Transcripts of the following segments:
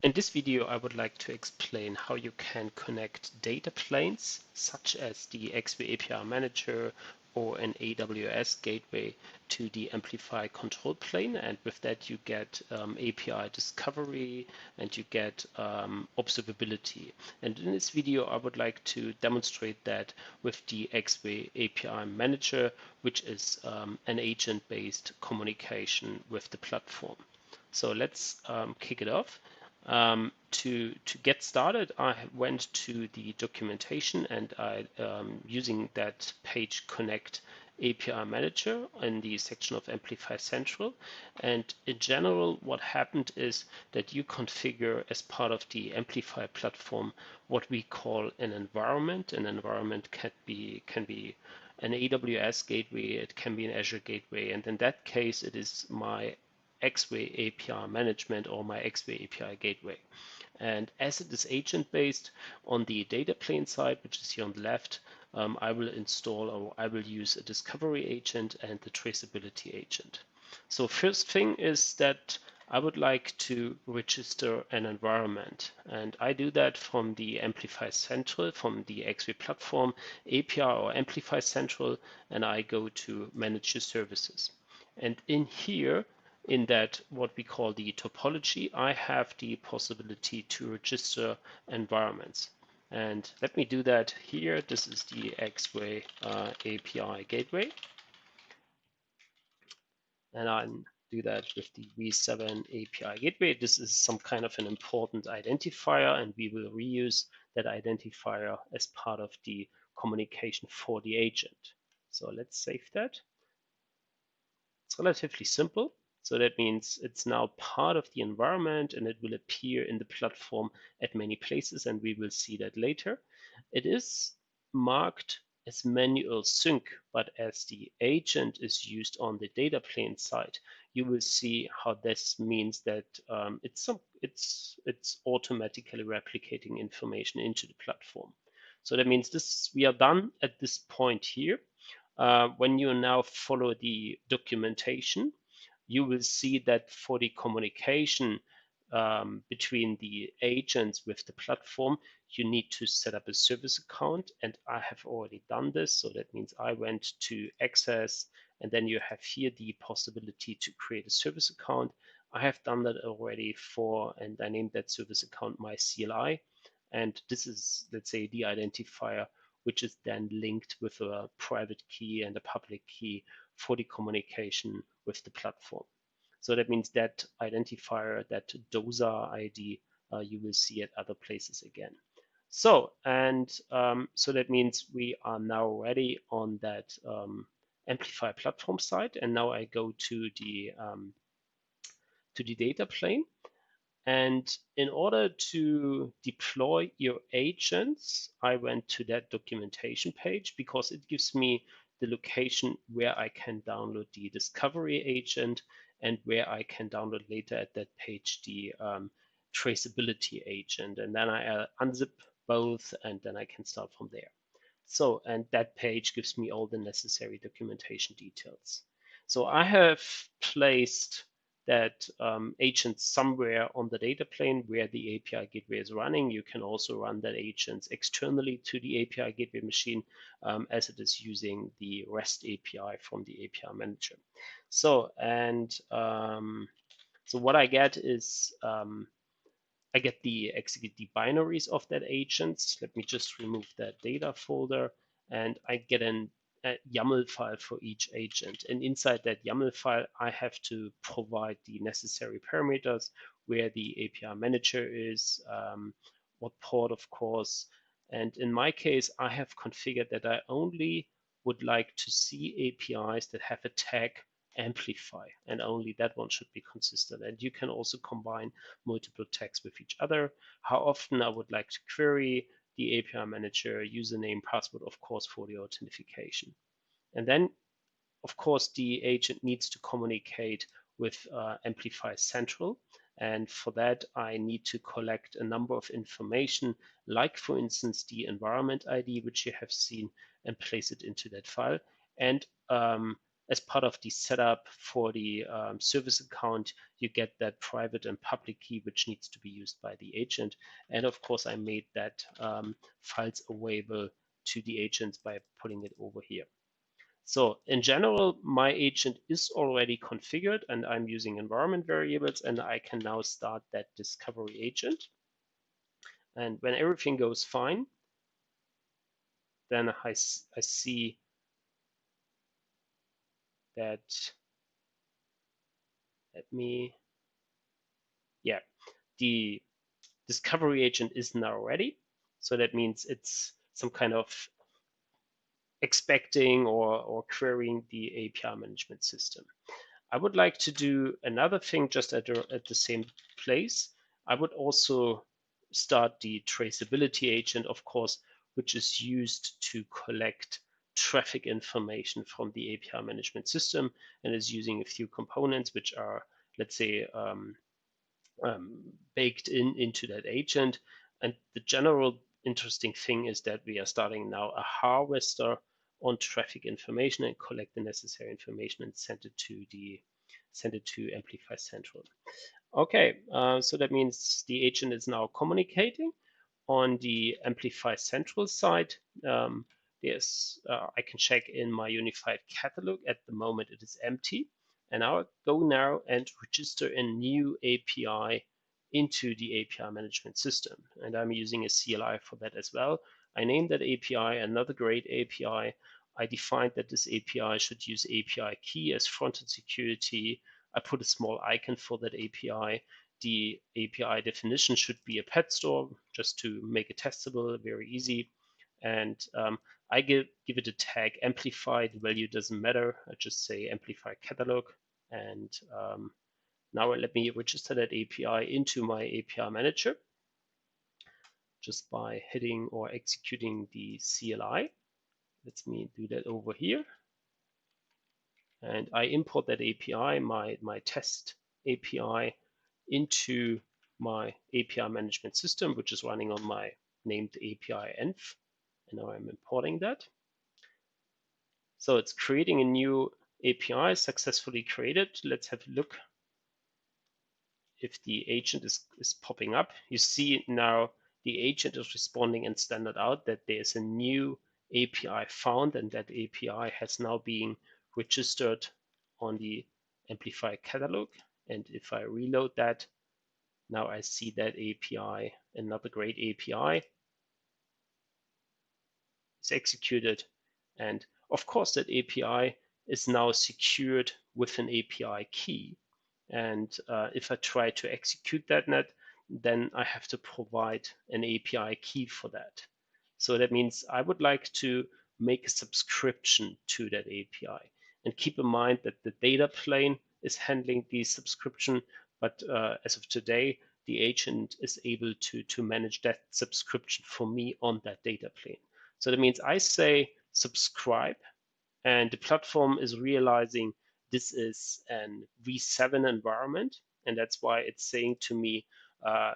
In this video, I would like to explain how you can connect data planes, such as the Axway API Manager or an AWS gateway, to the Amplify control plane. And with that, you get API discovery and you get observability. And in this video, I would like to demonstrate that with the Axway API Manager, which is an agent-based communication with the platform. So let's kick it off. To get started, I went to the documentation and I using that page connect API Manager in the section of Amplify-Central. And in general, what happened is that you configure as part of the Amplify platform what we call an environment. An environment can be an AWS gateway, it can be an Azure gateway, and in that case, it is my Axway API management or my Axway API gateway. And as it is agent-based on the data plane side, which is here on the left, I will install or I will use a discovery agent and the traceability agent. So first thing is that I would like to register an environment, and I do that from the Amplify-Central, from the Axway platform API or Amplify-Central, and I go to manage your services. And in here, in that what we call the topology, I have the possibility to register environments. And let me do that here. This is the Axway API gateway. And I do that with the V7 API gateway. This is some kind of an important identifier, and we will reuse that identifier as part of the communication for the agent. So let's save that. It's relatively simple. So that means it's now part of the environment and it will appear in the platform at many places, and we will see that later. It is marked as manual sync, but as the agent is used on the data plane side, you will see how this means that it's automatically replicating information into the platform. So that means we are done at this point here. When you now follow the documentation, you will see that for the communication between the agents with the platform, you need to set up a service account, and I have already done this. So that means I went to access, and then you have here the possibility to create a service account. I have done that already and I named that service account my CLI. And this is, let's say, the identifier, which is then linked with a private key and a public key for the communication with the platform. So that means that identifier, that DOSA ID, you will see at other places again. So, so that means we are now ready on that Amplify platform side. And now I go to the data plane. And in order to deploy your agents, I went to that documentation page because it gives me the location where I can download the discovery agent and where I can download later at that page the traceability agent. And then I unzip both and then I can start from there. So, and that page gives me all the necessary documentation details. So I have placed that agent somewhere on the data plane where the API gateway is running. You can also run that agent externally to the API gateway machine as it is using the REST API from the API manager. So, so what I get is I get execute the binaries of that agent. Let me just remove that data folder, and I get a YAML file for each agent. And inside that YAML file, I have to provide the necessary parameters, where the API manager is, what port, of course. And in my case, I have configured that I only would like to see APIs that have a tag amplify, and only that one should be consistent. And you can also combine multiple tags with each other. How often I would like to query the API manager, username, password, of course, for the authentication. And then, of course, the agent needs to communicate with Amplify-Central. And for that, I need to collect a number of information, like, for instance, the environment ID, which you have seen, and place it into that file. And as part of the setup for the service account, you get that private and public key, which needs to be used by the agent. And of course, I made that files available to the agents by putting it over here. So in general, my agent is already configured and I'm using environment variables, and I can now start that discovery agent. And when everything goes fine, then I see that, the discovery agent is now ready. So that means it's some kind of expecting or querying the API management system. I would like to do another thing just at the same place. I would also start the traceability agent, of course, which is used to collect traffic information from the API management system and is using a few components which are, let's say, baked into that agent. And the general interesting thing is that we are starting now a harvester on traffic information and collect the necessary information and send it to AMPLIFY-Central. Okay, so that means the agent is now communicating. On the AMPLIFY-Central side, I can check in my unified catalog. At the moment, it is empty. And I'll go now and register a new API into the API management system. And I'm using a CLI for that as well. I named that API another great API. I defined that this API should use API key as front-end security. I put a small icon for that API. The API definition should be a pet store, just to make it testable, very easy. And I give it a tag amplify. The value doesn't matter. I just say amplify catalog. And now let me register that API into my API manager just by hitting or executing the CLI. Let me do that over here. And I import that API, my test API, into my API management system, which is running on my named API env. And now I'm importing that. So it's creating a new API successfully created. Let's have a look if the agent is popping up. You see now the agent is responding in standard out that there's a new API found, and that API has now been registered on the Amplify catalog. And if I reload that, now I see that API, another great API, is executed. And of course, that API is now secured with an API key. And if I try to execute that net, then I have to provide an API key for that. So that means I would like to make a subscription to that API. And keep in mind that the data plane is handling the subscription, but as of today, the agent is able to manage that subscription for me on that data plane. So that means I say subscribe, and the platform is realizing this is an V7 environment, and that's why it's saying to me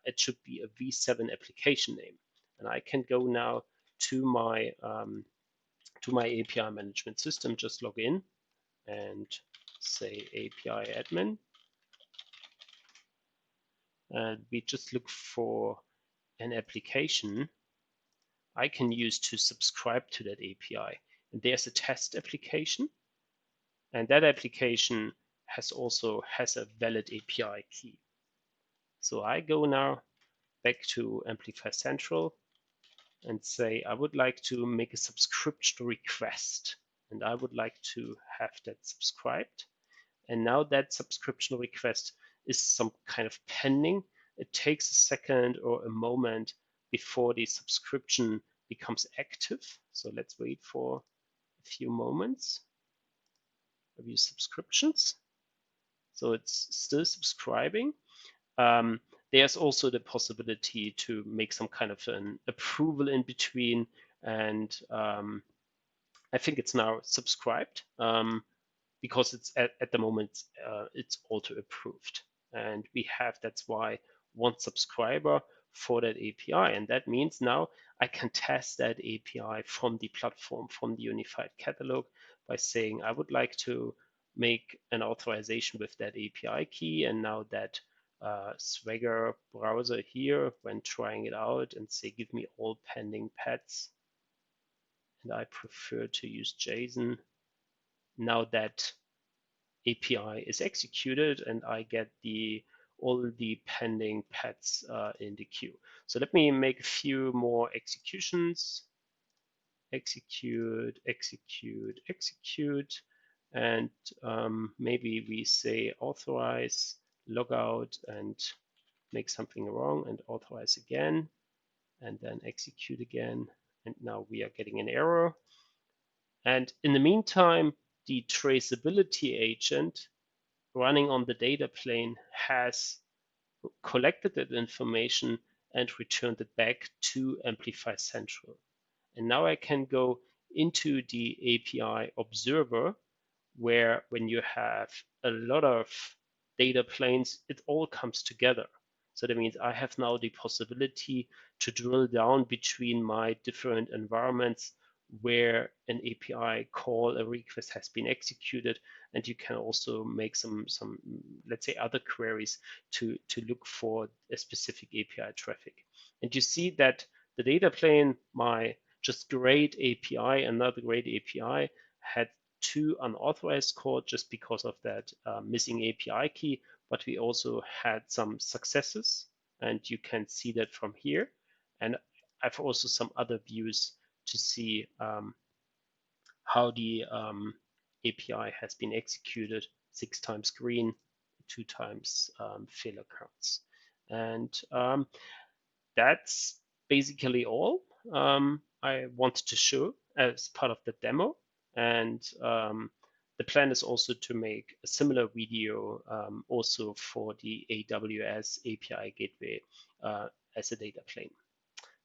it should be a V7 application name. And I can go now to my API management system, just log in and say API admin. And we just look for an application I can use to subscribe to that API. And there's a test application, and that application has a valid API key. So I go now back to AMPLIFY-Central and say I would like to make a subscription request, and I would like to have that subscribed. And now that subscription request is some kind of pending. It takes a second or a moment before the subscription becomes active. So let's wait for a few moments. Review subscriptions. So it's still subscribing. There's also the possibility to make some kind of an approval in between. And I think it's now subscribed because it's at the moment it's auto approved. And that's why one subscriber for that API. And that means now I can test that API from the platform, from the unified catalog, by saying I would like to make an authorization with that API key, and now that Swagger browser here, when trying it out, and say give me all pending pets, and I prefer to use JSON. Now that API is executed and I get all the pending pets in the queue. So let me make a few more executions. Execute, execute, execute. And maybe we say authorize, logout, and make something wrong, and authorize again, and then execute again. And now we are getting an error. And in the meantime, the traceability agent running on the data plane has collected that information and returned it back to AMPLIFY-Central. And now I can go into the API observer, where when you have a lot of data planes, it all comes together. So that means I have now the possibility to drill down between my different environments where an API call, a request has been executed, and you can also make some let's say other queries to look for a specific API traffic. And you see that the data plane, my just great API, another great API, had two unauthorized calls just because of that missing API key, but we also had some successes, and you can see that from here. And I've also some other views to see how the API has been executed: 6 times green, 2 times failure counts. And that's basically all I wanted to show as part of the demo. And the plan is also to make a similar video also for the AWS API gateway as a data plane.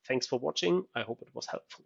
Thanks for watching. I hope it was helpful.